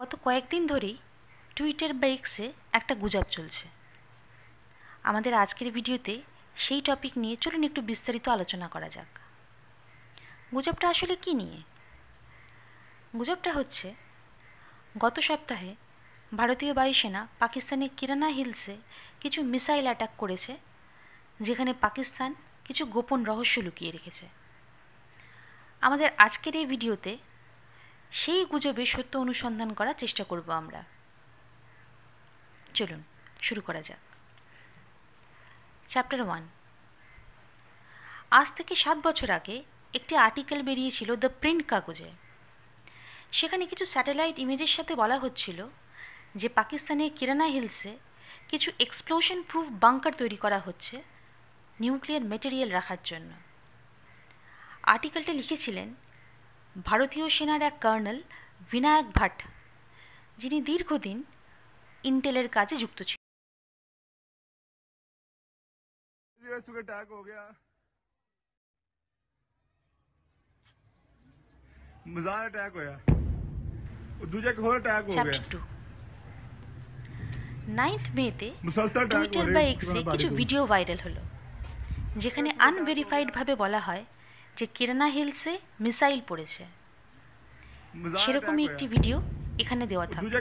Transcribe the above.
গত কয়েকদিন ধরেই টুইটার বা এক্সে একটা গুজব চলছে। আমাদের আজকের ভিডিওতে সেই টপিক নিয়ে চলুন একটু বিস্তারিত আলোচনা করা যাক। গুজবটা আসলে কি নিয়ে? গুজবটা হচ্ছে, গত সপ্তাহে ভারতীয় বায়ুসেনা পাকিস্তানের কিরানা হিলসে কিছু মিসাইল অ্যাটাক করেছে, যেখানে পাকিস্তান কিছু গোপন রহস্য লুকিয়ে রেখেছে। আমাদের আজকের এই ভিডিওতে সেই গুজবের সত্য অনুসন্ধান করার চেষ্টা করব আমরা। চলুন শুরু করা যাক। চ্যাপ্টার 1। আজ থেকে 7 বছর আগে একটি আর্টিকেল বেরিয়েছিল দ্য প্রিন্ট কাগজে। সেখানে কিছু স্যাটেলাইট ইমেজের সাথে বলা হচ্ছিল যে পাকিস্তানের কিরানা হিলসে কিছু এক্সপ্লোশন প্রুফ বাংকার তৈরি করা হচ্ছে নিউক্লিয়ার মেটেরিয়াল রাখার জন্য। আর্টিকেলটা লিখেছিলেন ভারতীয় সেনার এক কর্নেল বিনায়ক ভাট, যিনি দীর্ঘদিন ইন্টেলের কাজে যুক্ত ছিলেন। চ্যাপ্টার 2। 9 মেতে টুইটার বা এক্সে কিছু ভিডিও ভাইরাল হলো, যেখানে আনভেরিফাইড ভাবে বলা হয় যে কিরানা হিলসে মিসাইল পড়েছে। সেরকমই একটি ভিডিও এখানে দেওয়া থাকবে।